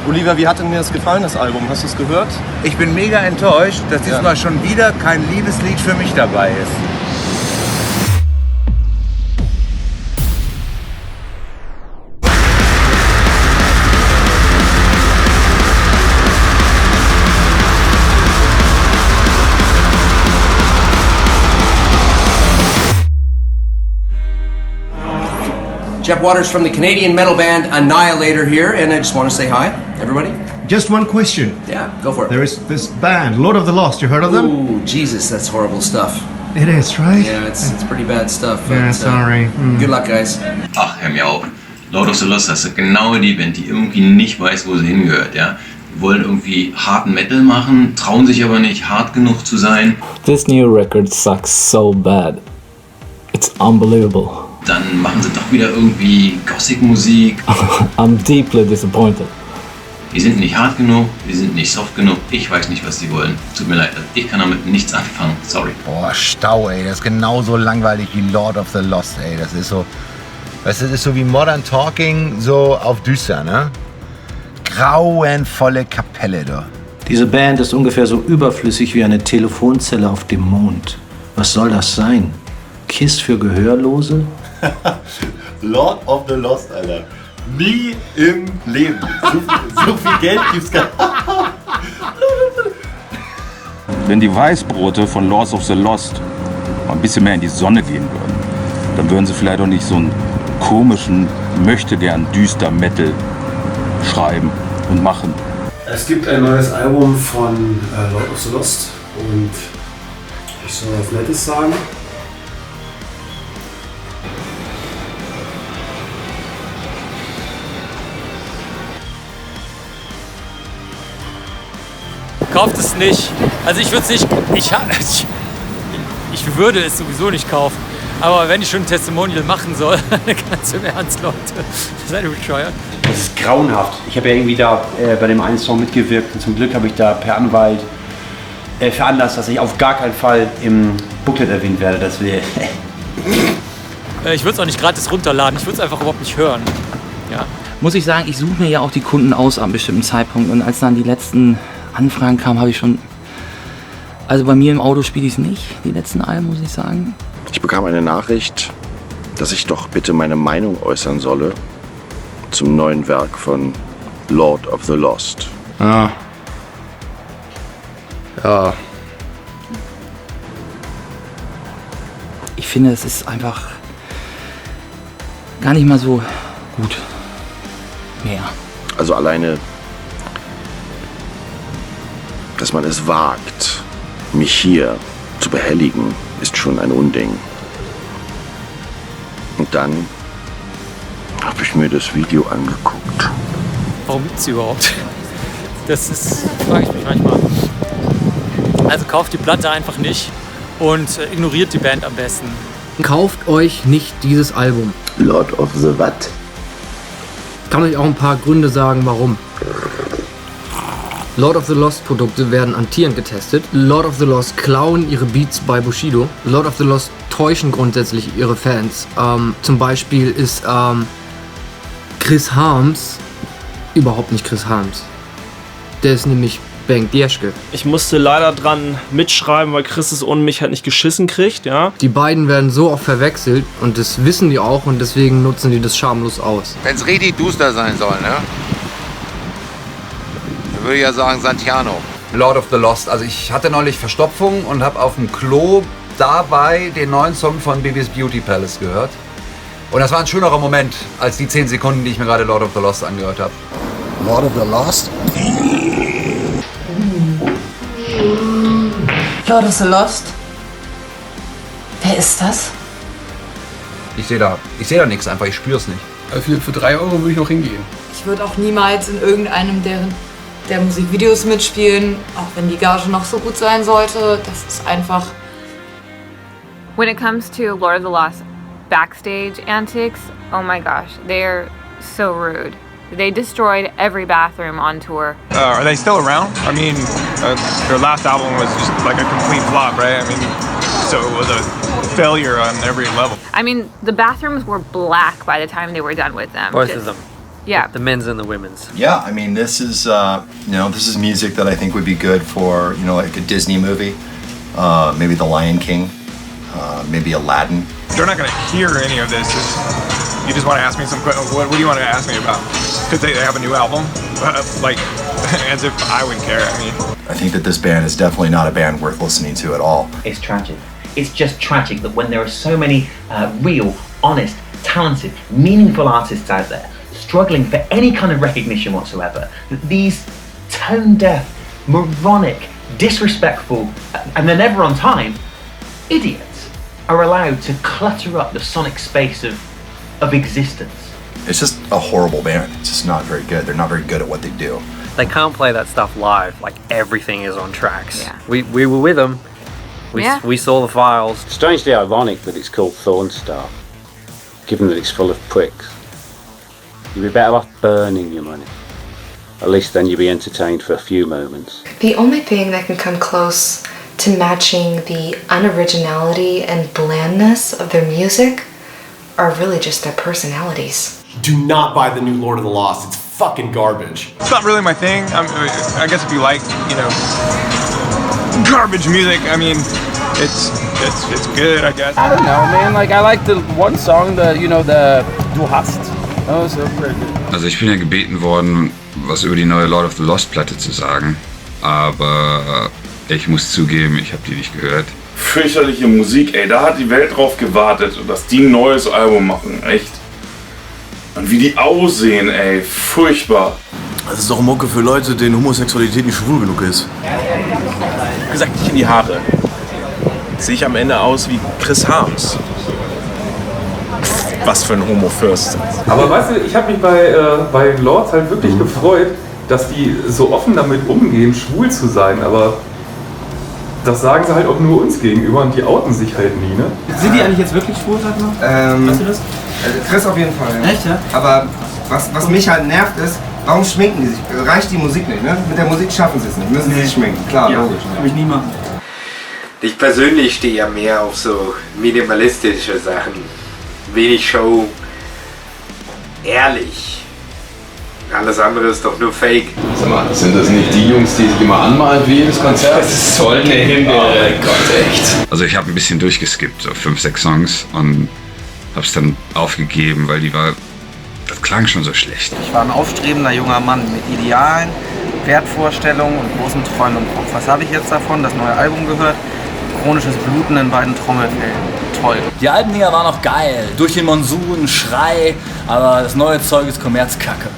Oliver, wie hat denn dir das gefallen, das Album? Hast du es gehört? Ich bin mega enttäuscht, dass diesmal schon wieder kein Liebeslied für mich dabei ist. Jeff Waters from the Canadian metal band Annihilator here, and I just want to say hi, everybody. Just one question. Yeah, go for it. There is this band, Lord of the Lost. You heard of them? Ooh, Jesus, that's horrible stuff. It is, right? Yeah, it's pretty bad stuff. Yeah, but, sorry. Good luck, guys. Ach, hör mir auf. Lord of the Lost, das ist genau die Band, die irgendwie nicht weiß, wo sie hingehört, ja. Die wollen irgendwie harten Metal machen, trauen sich aber nicht, hart genug zu sein. This new record sucks so bad. It's unbelievable. Dann machen sie doch wieder irgendwie Gothic-Musik. I'm deeply disappointed. Die sind nicht hart genug, die sind nicht soft genug. Ich weiß nicht, was die wollen. Tut mir leid, ich kann damit nichts anfangen. Sorry. Boah, Stau, ey. Das ist genauso langweilig wie Lord of the Lost, ey. Das ist so, weißt du, das ist so wie Modern Talking, so auf düster, ne? Grauenvolle Kapelle, du. Diese Band ist ungefähr so überflüssig wie eine Telefonzelle auf dem Mond. Was soll das sein? Kiss für Gehörlose? Lord of the Lost, Alter. Nie im Leben. So viel Geld gibt's gar nicht. Wenn die Weißbrote von Lords of the Lost mal ein bisschen mehr in die Sonne gehen würden, dann würden sie vielleicht auch nicht so einen komischen, möchtegern düster Metal schreiben und machen. Es gibt ein neues Album von Lord of the Lost und ich soll was Nettes sagen. Kauft es nicht. Also ich würde es nicht. Ich würde es sowieso nicht kaufen. Aber wenn ich schon ein Testimonial machen soll, dann ganz im Ernst, Leute. Seid ihr bescheuert? Das ist grauenhaft. Ich habe ja irgendwie da bei dem einen Song mitgewirkt und zum Glück habe ich da per Anwalt veranlasst, dass ich auf gar keinen Fall im Booklet erwähnt werde. Das wäre. Ich würde es auch nicht gratis runterladen. Ich würde es einfach überhaupt nicht hören. Ja. Muss ich sagen, ich suche mir ja auch die Kunden aus an bestimmten Zeitpunkt. Und als dann die letzten Anfragen kamen, habe ich schon. Also bei mir im Auto spiele ich es nicht, die letzten Alben, muss ich sagen. Ich bekam eine Nachricht, dass ich doch bitte meine Meinung äußern solle zum neuen Werk von Lord of the Lost. Ja. Ja. Ich finde, es ist einfach gar nicht mal so gut mehr. Also alleine, dass man es wagt, mich hier zu behelligen, ist schon ein Unding. Und dann habe ich mir das Video angeguckt. Warum gibt's die überhaupt? Das ist, frage ich mich manchmal. Also kauft die Platte einfach nicht und ignoriert die Band am besten. Kauft euch nicht dieses Album. Lord of the What? Ich kann euch auch ein paar Gründe sagen, warum. Lord of the Lost Produkte werden an Tieren getestet. Lord of the Lost klauen ihre Beats bei Bushido. Lord of the Lost täuschen grundsätzlich ihre Fans. Zum Beispiel ist Chris Harms überhaupt nicht Chris Harms. Der ist nämlich Bengt Jeschke. Ich musste leider dran mitschreiben, weil Chris es ohne mich halt nicht geschissen kriegt, ja. Die beiden werden so oft verwechselt und das wissen die auch und deswegen nutzen die das schamlos aus. Wenn es richtig duster sein soll, ne? Dann würde ich ja sagen Santiano. Lord of the Lost. Also ich hatte neulich Verstopfung und habe auf dem Klo dabei den neuen Song von Bibis Beauty Palace gehört. Und das war ein schönerer Moment als die 10 Sekunden, die ich mir gerade Lord of the Lost angehört habe. Lord of the Lost? Lord of the Lost? Wer ist das? Ich sehe da nichts, einfach ich spüre es nicht. Für 3 Euro würde ich noch hingehen. Ich würde auch niemals in irgendeinem der Musikvideos mitspielen, auch wenn die Gage noch so gut sein sollte. Das ist einfach... When it comes to Lord of the Lost backstage antics, oh my gosh, they're so rude. They destroyed every bathroom on tour. Are they still around? I mean, their last album was just like a complete flop, right? I mean, so it was a failure on every level. I mean, the bathrooms were black by the time they were done with them. Both of them. Yeah. The men's and the women's. Yeah, I mean, this is this is music that I think would be good for like a Disney movie, maybe The Lion King, maybe Aladdin. They're not gonna hear any of this. You just want to ask me some questions. What do you want to ask me about? Because they have a new album, like as if I would care. I mean, I think that this band is definitely not a band worth listening to at all. It's tragic. It's just tragic that when there are so many real, honest, talented, meaningful artists out there struggling for any kind of recognition whatsoever, that these tone-deaf, moronic, disrespectful, and they're never on time, idiots are allowed to clutter up the sonic space of existence. It's just a horrible band. It's just not very good. They're not very good at what they do. They can't play that stuff live. Like everything is on tracks. Yeah. We were with them. We saw the files. Strangely ironic that it's called Thorn Star, given that it's full of pricks. You'd be better off burning your money. At least then you'd be entertained for a few moments. The only thing that can come close to matching the unoriginality and blandness of their music are really just their personalities. Do not buy the new Lord of the Lost. It's fucking garbage. it's not really my thing. I guess if you like, garbage music, I mean, it's good, I guess. I don't know, man. Like I like the one song, the Du hast. That was so pretty good. Also ich bin ja gebeten worden, was über die neue Lord of the Lost Platte zu sagen, aber ich muss zugeben, ich habe die nicht gehört. Fürchterliche Musik, ey, da hat die Welt drauf gewartet, dass die ein neues Album machen, echt. Und wie die aussehen, ey, furchtbar. Das ist doch Mucke für Leute, denen Homosexualität nicht schwul genug ist. Wie gesagt, nicht in die Haare. Sehe ich am Ende aus wie Chris Harms. Was für ein Homo-Fürst. Aber weißt du, ich habe mich bei Lords halt wirklich gefreut, dass die so offen damit umgehen, schwul zu sein, aber das sagen sie halt auch nur uns gegenüber und die outen sich halt nie, ne? Sind die eigentlich jetzt wirklich schwul, sag mal? Weißt du das? Chris auf jeden Fall, ja. Echt, ja? Aber was mich halt nervt ist, warum schminken die sich? Reicht die Musik nicht, ne? Mit der Musik schaffen sie es nicht, müssen sie sich schminken, klar, ja, logisch. Würde ich nie machen. Ich persönlich stehe ja mehr auf so minimalistische Sachen. Wenig Show, ehrlich. Alles andere ist doch nur Fake. Sag mal, sind das nicht die Jungs, die sich immer anmalen wie jedes Konzert? Das soll eine Hymne. Oh mein Gott, echt. Also ich habe ein bisschen durchgeskippt, so 5, 6 Songs und habe es dann aufgegeben, weil das klang schon so schlecht. Ich war ein aufstrebender junger Mann mit Idealen, Wertvorstellungen und großen Träumen im Kopf. Was habe ich jetzt davon? Das neue Album gehört? Chronisches Bluten in beiden Trommelfällen. Toll. Die alten Dinger waren noch geil. Durch den Monsun, Schrei, aber das neue Zeug ist Kommerzkacke.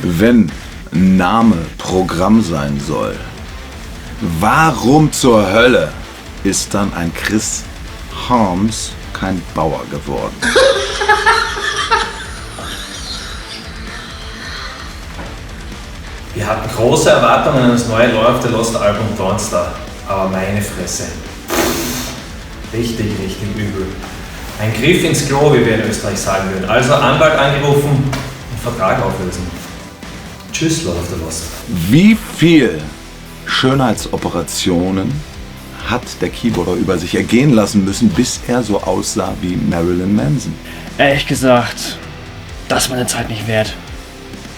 Wenn Name Programm sein soll, warum zur Hölle ist dann ein Chris Harms kein Bauer geworden? Wir hatten große Erwartungen an das neue Lord of the Lost Album Thorn Star, aber meine Fresse. Richtig übel. Ein Griff ins Klo, wie wir in Österreich sagen würden. Also Anwalt angerufen und Vertrag auflösen. Tschüss, Lord of the Lost. Wie viel Schönheitsoperationen hat der Keyboarder über sich ergehen lassen müssen, bis er so aussah wie Marilyn Manson? Ehrlich gesagt, das ist meine Zeit nicht wert.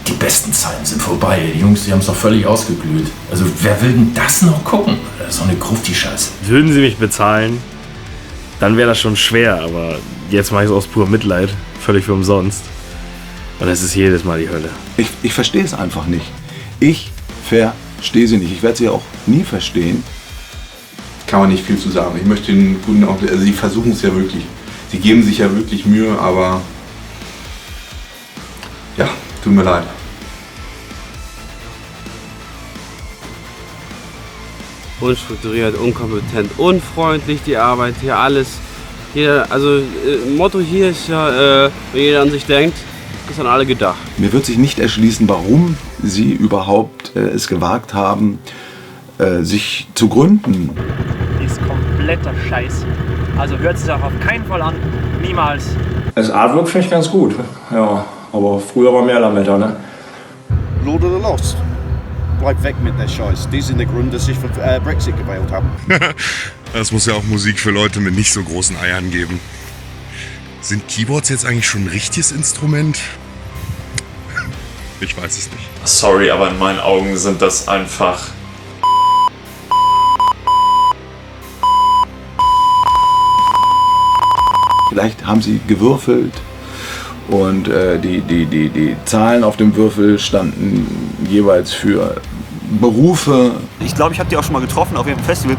Die besten Zeiten sind vorbei. Die Jungs, die haben es doch völlig ausgeglüht. Also wer will denn das noch gucken? Das ist doch eine Gruft, die Scheiße. Würden sie mich bezahlen, dann wäre das schon schwer, aber jetzt mache ich es aus purem Mitleid. Völlig für umsonst. Und es ist jedes Mal die Hölle. Ich verstehe es einfach nicht. Ich verstehe sie nicht. Ich werde sie auch nie verstehen. Kann man nicht viel zu sagen. Ich möchte den Guten auch, also sie versuchen es ja wirklich. Sie geben sich ja wirklich Mühe, aber ja, tut mir leid. Unstrukturiert, unkompetent, unfreundlich die Arbeit, hier alles. Hier, also Motto hier ist ja, wenn jeder an sich denkt, ist an alle gedacht. Mir wird sich nicht erschließen, warum sie überhaupt es gewagt haben, sich zu gründen. Die ist kompletter Scheiß. Also hört sich auch auf keinen Fall an. Niemals. Das Artwork finde ich ganz gut. Ja, aber früher war mehr Lametta, ne? Lord of the Lost. Bleib weg mit der Scheiß. Die sind der Grund, dass ich für Brexit gewählt habe. Es muss ja auch Musik für Leute mit nicht so großen Eiern geben. Sind Keyboards jetzt eigentlich schon ein richtiges Instrument? Ich weiß es nicht. Sorry, aber in meinen Augen sind das einfach... Vielleicht haben sie gewürfelt und die Zahlen auf dem Würfel standen jeweils für Berufe. Ich glaube, ich habe die auch schon mal getroffen auf ihrem Festival.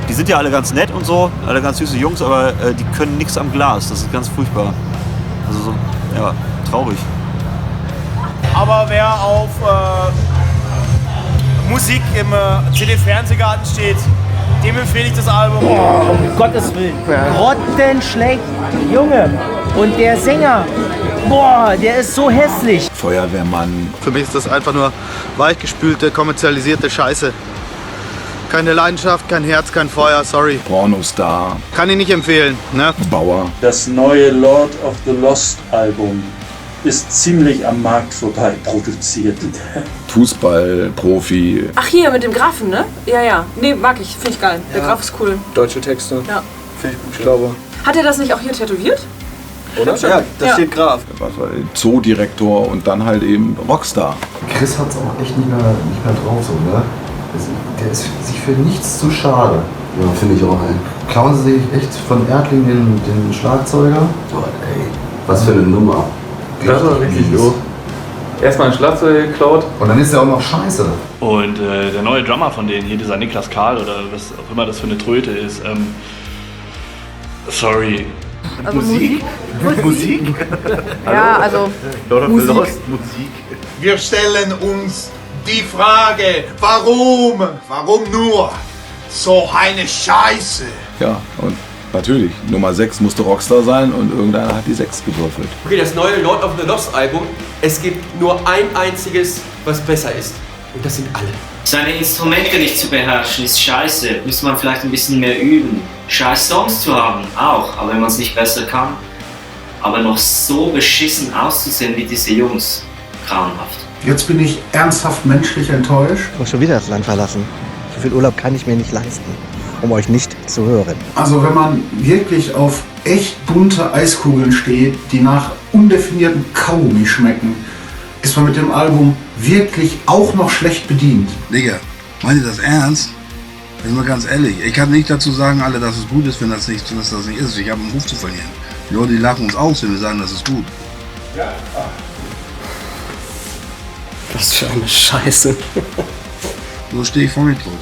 Die sind ja alle ganz nett und so, alle ganz süße Jungs, aber die können nichts am Glas. Das ist ganz furchtbar. Also so, ja, traurig. Aber wer auf Musik im CD-Fernsehgarten steht, dem empfehle ich das Album. Oh, um Gottes Willen. Grottenschlecht. Junge. Und der Sänger, boah, der ist so hässlich. Feuerwehrmann. Für mich ist das einfach nur weichgespülte, kommerzialisierte Scheiße. Keine Leidenschaft, kein Herz, kein Feuer, sorry. Pornostar. Kann ich nicht empfehlen, ne? Bauer. Das neue Lord of the Lost Album ist ziemlich am Markt vorbei produziert. Fußballprofi. Ach, hier mit dem Grafen, ne? Ja, ja. Nee, mag ich. Finde ich geil. Der Graf ist cool. Deutsche Texte. Ja. Finde ich gut. Ich glaube. Hat er das nicht auch hier tätowiert? Oder? Ja, da steht Graf. Zoodirektor und dann halt eben Rockstar. Chris hat's auch echt nicht mehr drauf, so, ne? Der ist sich für nichts zu schade. Ja, finde ich auch, ey. Klauen sie sich echt von Erdling den Schlagzeuger? Gott, ey. Was für eine Nummer. Das war richtig doof. Erstmal ein Schlagzeug geklaut. Und dann ist er auch noch scheiße. Und der neue Drummer von denen, hier dieser Niklas Karl oder was auch immer das für eine Tröte ist, sorry. Also Musik? Musik? Ja, also Musik. Wir stellen uns die Frage, warum? Warum nur so eine Scheiße? Ja, und natürlich, Nummer 6 musste Rockstar sein und irgendeiner hat die 6 gewürfelt. Okay, das neue Lord of the Lost Album, es gibt nur ein einziges, was besser ist. Und das sind alle. Seine Instrumente nicht zu beherrschen ist scheiße. Müsste man vielleicht ein bisschen mehr üben. Scheiß Songs zu haben, auch. Aber wenn man es nicht besser kann. Aber noch so beschissen auszusehen wie diese Jungs. Grauenhaft. Jetzt bin ich ernsthaft menschlich enttäuscht. Ich muss schon wieder das Land verlassen. So viel Urlaub kann ich mir nicht leisten, um euch nicht zu hören. Also wenn man wirklich auf echt bunte Eiskugeln steht, die nach undefiniertem Kaugummi schmecken, ist man mit dem Album wirklich auch noch schlecht bedient. Digga, meint ihr das ernst? Jetzt mal ganz ehrlich, ich kann nicht dazu sagen, alle, dass es gut ist, wenn das nicht ist. Ich habe einen Ruf zu verlieren. Die Leute, die lachen uns aus, wenn wir sagen, das ist gut. Ja. Was für eine Scheiße. So stehe ich vor mir drauf.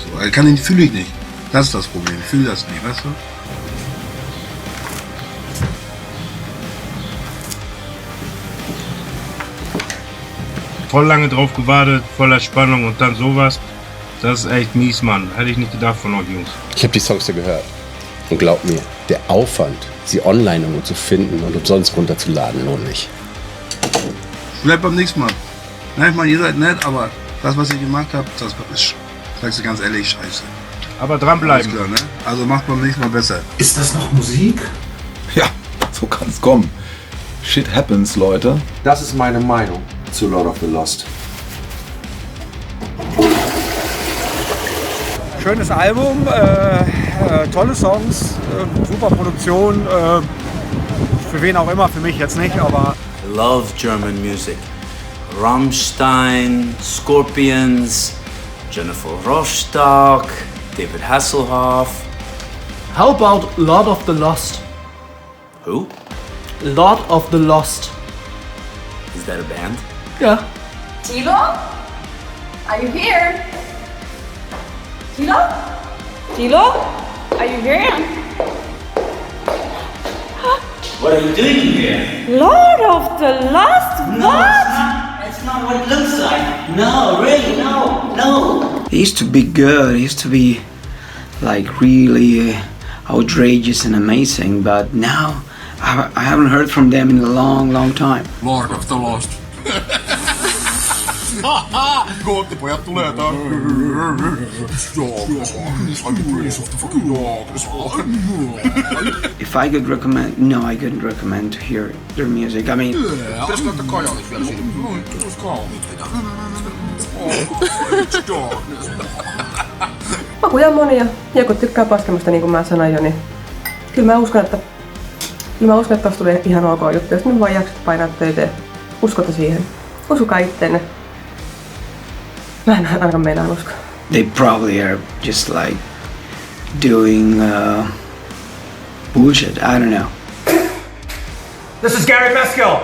Fühle ich nicht. Das ist das Problem. Ich fühle das nicht, weißt du? Voll lange drauf gewartet, voller Spannung und dann sowas. Das ist echt mies, Mann. Hätte ich nicht gedacht von euch Jungs. Ich habe die Songs ja gehört. Und glaub mir, der Aufwand, sie online irgendwo zu finden und umsonst runterzuladen, lohnt nicht. Vielleicht beim nächsten Mal. Nein, ich meine, ihr seid nett, aber das, was ihr gemacht habt, das ist, sagst du ganz ehrlich, scheiße. Aber dranbleiben. Klar, ne? Also macht beim nächsten Mal besser. Ist das noch Musik? Ja, so kann es kommen. Shit happens, Leute. Das ist meine Meinung zu Lord of the Lost. Schönes Album, tolle Songs, super Produktion. Für wen auch immer, für mich jetzt nicht, aber. Love German music. Rammstein, Scorpions, Jennifer Rostock, David Hasselhoff. How about Lord of the Lost? Who? Lord of the Lost. Is that a band? Ja. Tilo? Are you here? Tilo? Tilo? Are you here? What are you doing here? Lord of the Lost? No, What? That's not what it looks like. No, really, no. It used to be good. It used to be like really outrageous and amazing. But now I haven't heard from them in a long, long time. Lord of the Lost. Kohti pojat tulee tää. If I could recommend, no, I couldn't recommend to hear their music. I mean, Pitäisikö ottaa kajalit vielä siinä? Tulis kauniit. Makuja on monia. Joku tykkää paskemasta, niin kuin mä sanoin jo, niin kyllä mä uskon, että No mä uskon, että tosta tulee ihan ok juttu, jos nyt vaan jaksat painaa töitä ja uskota siihen. Usukaa itteenne. Mä en ainakaan meinaan uskoa. They probably are just like doing bullshit. I don't know. This is Gary Meskill.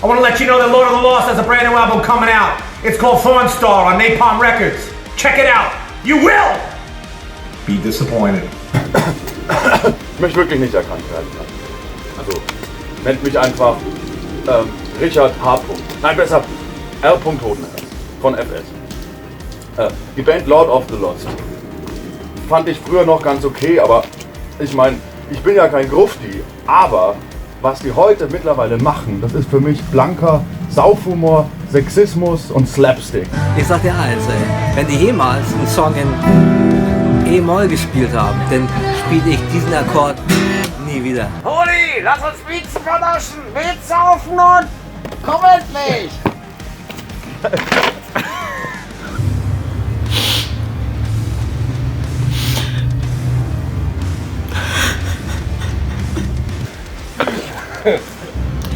I want to let you know that Lord of the Lost has a brand new album coming out. It's called Thorn Star on Napalm Records. Check it out. You will be disappointed. Ich möchte wirklich nicht erkannt werden. Also, nennt mich einfach Richard H. Nein, besser R. Totenherz von FS. Die Band Lord of the Lost fand ich früher noch ganz okay, aber ich meine, ich bin ja kein Grufti, aber was die heute mittlerweile machen, das ist für mich blanker Saufhumor, Sexismus und Slapstick. Ich sag dir eins, ey, wenn die jemals einen Song in E-Moll gespielt haben, dann spiele ich diesen Akkord nie wieder. Holi, lass uns Beats vernaschen, Beats saufen und komm endlich!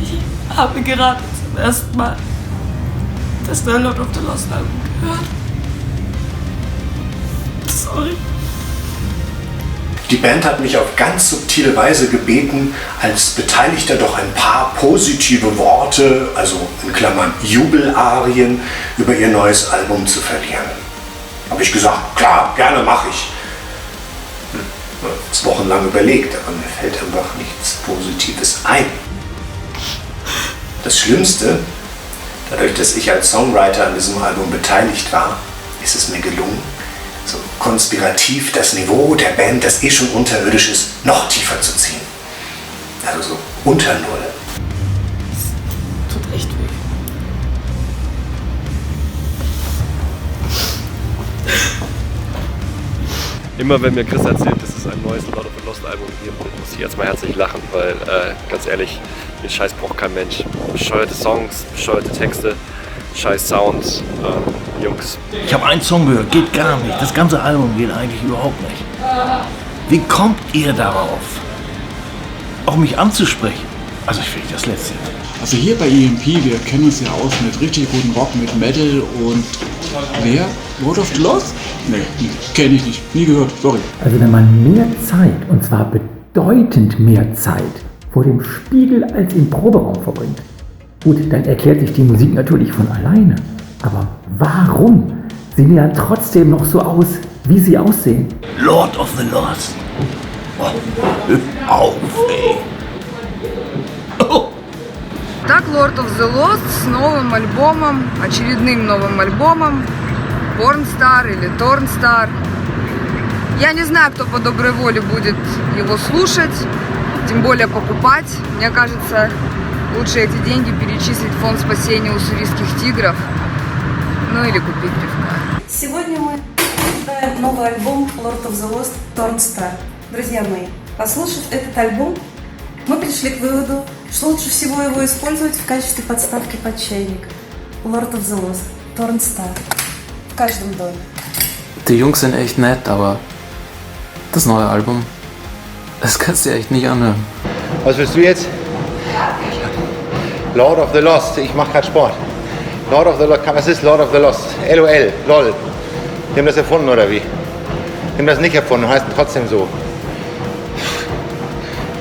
Ich habe gerade zum ersten Mal das neue Lord of the Lost Album gehört. Sorry. Die Band hat mich auf ganz subtile Weise gebeten, als Beteiligter doch ein paar positive Worte, also in Klammern Jubelarien, über ihr neues Album zu verlieren. Habe ich gesagt, klar, gerne mache ich. Ich habe wochenlang überlegt, aber mir fällt einfach nichts Positives ein. Das Schlimmste, dadurch, dass ich als Songwriter an diesem Album beteiligt war, ist es mir gelungen, so konspirativ das Niveau der Band, das eh schon unterirdisch ist, noch tiefer zu ziehen. Also so unter Null. Das tut echt weh. Immer wenn mir Chris erzählt, dass es ein neues Lord of the Lost Album geben wird, muss ich jetzt mal herzlich lachen, weil ganz ehrlich, den Scheiß braucht kein Mensch. Bescheuerte Songs, bescheuerte Texte, scheiß Sounds, Jungs. Ich habe einen Song gehört, geht gar nicht. Das ganze Album geht eigentlich überhaupt nicht. Wie kommt ihr darauf, auch mich anzusprechen? Also ich finde das Letzte. Also hier bei EMP, wir kennen uns ja aus mit richtig guten Rock, mit Metal und wer? Lord of the Lost? Nee, kenne ich nicht. Nie gehört, sorry. Also wenn man mehr Zeit, und zwar bedeutend mehr Zeit, vor dem Spiegel als im Proberaum verbringt, gut, dann erklärt sich die Musik natürlich von alleine. Aber warum sehen die dann trotzdem noch so aus, wie sie aussehen? Lord of the Lost. Oh, hör auf, ey. Так, Lord of the Lost с новым альбомом, очередным новым альбомом, Pornstar или Tornstar. Я не знаю, кто по доброй воле будет его слушать, тем более покупать. Мне кажется, лучше эти деньги перечислить в фонд спасения уссурийских тигров, ну или купить пивка. Сегодня мы обсуждаем новый альбом Lord of the Lost Tornstar. Друзья мои, послушав этот альбом, мы пришли к выводу, что лучше всего его использовать в качестве подставки под чайник. Lord of the Lost Tornstar. В каждом доме. Die Jungs sind echt nett, aber das neue Album, das kannst du echt nicht anhören. Was willst du jetzt? Lord of the Lost, ich mach grad Sport. Lord of the Lost, was ist Lord of the Lost? LOL, LOL. Die haben das erfunden oder wie? Die haben das nicht erfunden, heißt trotzdem so.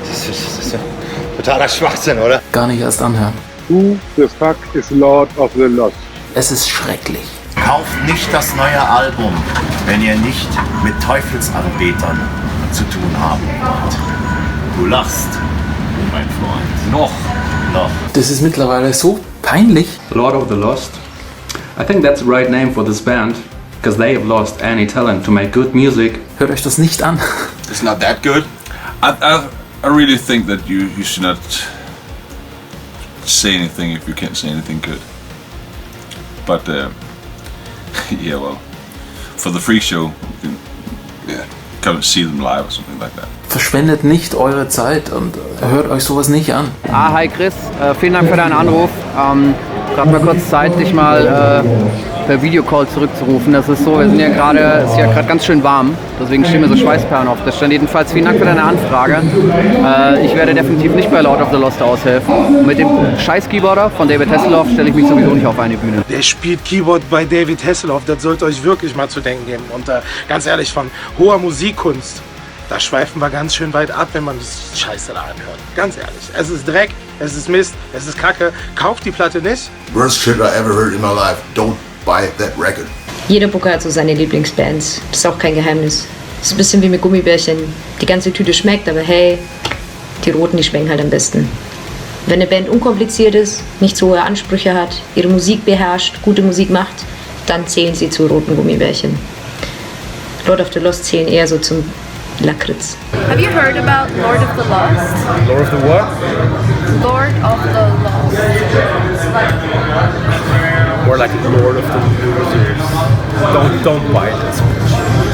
Das ist totaler Schwachsinn, oder? Gar nicht erst anhören. Who the fuck is Lord of the Lost? Es ist schrecklich. Kauft nicht das neue Album, wenn ihr nicht mit Teufelsanbetern zu tun haben wollt. Du lachst, mein Freund. Noch. Das ist mittlerweile so peinlich. Lord of the Lost. I think that's the right name for this band, because they have lost any talent to make good music. Hört euch das nicht an. It's not that good. I really think that you should not say anything if you can't say anything good. But yeah, well, for the free show, you can come and see them live or something like that. Verschwendet nicht eure Zeit und hört euch sowas nicht an. Hi Chris, vielen Dank für deinen Anruf. Gerade mal kurz Zeit, dich mal per Videocall zurückzurufen. Das ist so, es ist ja gerade ganz schön warm, deswegen stehen mir so Schweißperlen auf der Stirn. Jedenfalls vielen Dank für deine Anfrage. Ich werde definitiv nicht bei Lord of the Lost aushelfen. Und mit dem Scheiß-Keyboarder von David Hasselhoff stelle ich mich sowieso nicht auf eine Bühne. Der spielt Keyboard bei David Hasselhoff, das sollte euch wirklich mal zu denken geben. Und ganz ehrlich, von hoher Musikkunst, da schweifen wir ganz schön weit ab, wenn man das Scheiße da anhört. Ganz ehrlich, es ist Dreck, es ist Mist, es ist Kacke. Kauft die Platte nicht. Worst shit I ever heard in my life. Don't buy that record. Jeder Booker hat so seine Lieblingsbands. Das ist auch kein Geheimnis. Das ist ein bisschen wie mit Gummibärchen. Die ganze Tüte schmeckt, aber hey, die roten, die schmecken halt am besten. Wenn eine Band unkompliziert ist, nicht so hohe Ansprüche hat, ihre Musik beherrscht, gute Musik macht, dann zählen sie zu roten Gummibärchen. Lord of the Lost zählen eher so zum Lakritz. Have you heard about Lord of the Lost? Lord of the what? Lord of the Lost. More like Lord of the Losers. Don't buy this much.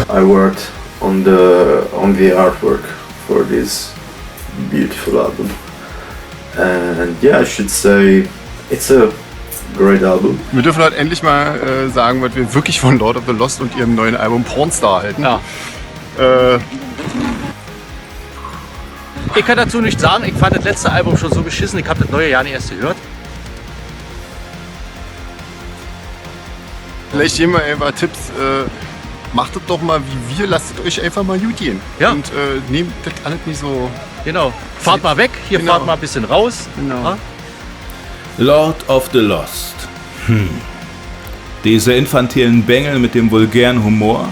I worked on the artwork for this beautiful album, and yeah, I should say it's a great album. Wir dürfen halt endlich mal sagen, was wir wirklich von Lord of the Lost und ihrem neuen Album Pornstar halten. Ja. Ich kann dazu nichts sagen. Ich fand das letzte Album schon so beschissen. Ich habe das neue Jahr nicht erst gehört. Vielleicht geben wir einfach Tipps. Macht das doch mal wie wir. Lasst es euch einfach mal gut gehen. Ja. Und nehmt das alles nicht so... Genau. Fahrt mal weg. Hier Genau. fahrt mal ein bisschen raus. Genau. Ja? Lord of the Lost. Diese infantilen Bengel mit dem vulgären Humor,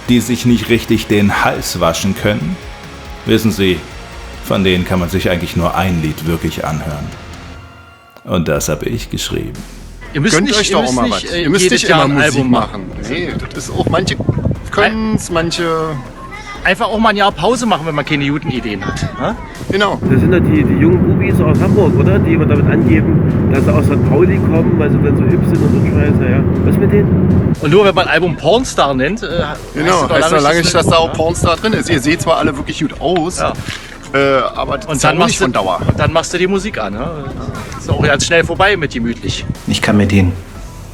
die sich nicht richtig den Hals waschen können. Wissen Sie, von denen kann man sich eigentlich nur ein Lied wirklich anhören. Und das habe ich geschrieben. Ihr müsst Gönnt nicht, euch doch auch mal was. Ihr müsst nicht immer Musik machen. Nee, das ist auch, manche können es, manche... Einfach auch mal ein Jahr Pause machen, wenn man keine guten Ideen hat. Ja? Genau. Das sind doch die jungen Bubis aus Hamburg, oder? Die immer damit angeben, dass sie aus St. Pauli kommen, weil sie dann so hübsch sind und so Scheiße, ja. Was mit denen? Und nur wenn man ein Album Pornstar nennt, Genau, heißt noch lange nicht, dass da auch Pornstar drin ist. Ihr seht zwar alle wirklich gut aus, ja. Aber das und ist dann auch nicht von Dauer. Und dann machst du die Musik an. Ne? Ist auch ganz schnell vorbei mit gemütlich. Ich kann mir den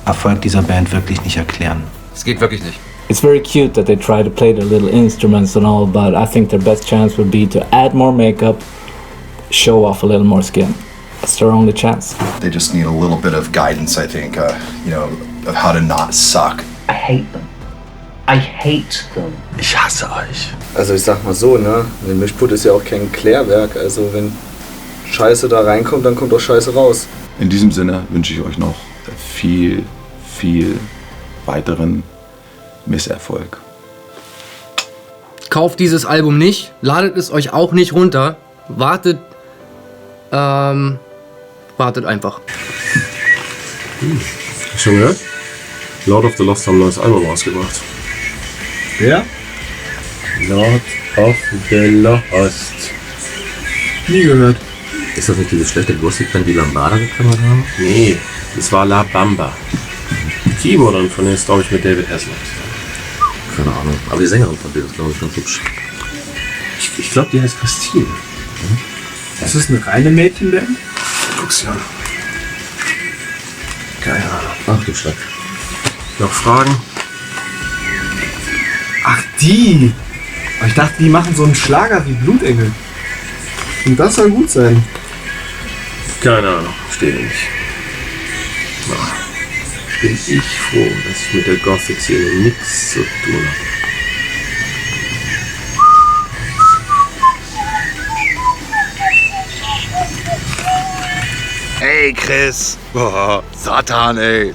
Erfolg dieser Band wirklich nicht erklären. Es geht wirklich nicht. It's very cute that they try to play their little instruments and all, but I think their best chance would be to add more makeup, show off a little more skin. That's their only chance. They just need a little bit of guidance, I think, of how to not suck. I hate them. I hate them. Ich hasse euch. Also ich sag mal so, ne? Eine Mischpult ist ja auch kein Klärwerk. Also wenn Scheiße da reinkommt, dann kommt auch Scheiße raus. In diesem Sinne wünsche ich euch noch viel weiteren Misserfolg. Kauft dieses Album nicht, ladet es euch auch nicht runter, wartet einfach. Schon gehört? Lord of the Lost haben ein neues Album rausgebracht. Wer? Lord of the Lost. Nie gehört. Ist das nicht diese schlechte Gossip-Band, die Lambada gecovert haben? Nee, das war La Bamba. Die Keyboarderin von denen ist, glaube ich, mit David Hasselhoff. Keine Ahnung. Aber die Sängerin von denen ist, glaube ich, ganz hübsch. Ich glaube, die heißt Christine. Ist das eine reine Mädchenband? Guck's dir an. Keine Ahnung. Ach du Schreck. Noch Fragen? Ach, die! Ich dachte, die machen so einen Schlager wie Blutengel. Und das soll gut sein. Keine Ahnung. Stehe nicht. Bin ich froh, dass ich mit der Gothic-Szene nichts zu tun habe. Hey Chris! Boah, Satan, ey.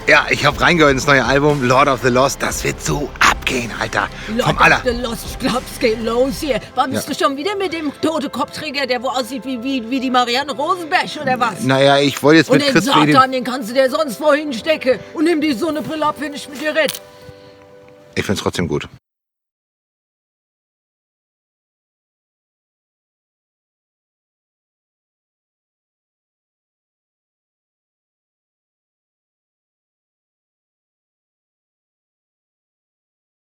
Ja, ich hab reingehört ins neue Album Lord of the Lost. Das wird so abgehen, Alter. Vom aller. Lord of the Lost, ich glaub, es geht los hier. Warum bist Ja. du schon wieder mit dem toten Kopfträger, der wo aussieht wie die Marianne Rosenberg oder was? Naja, ich wollte jetzt Und mit den Chris reden. Satan, den kannst du dir sonst wohin stecken. Und nimm die Sonnenbrille ab, wenn ich mit dir red. Ich find's trotzdem gut.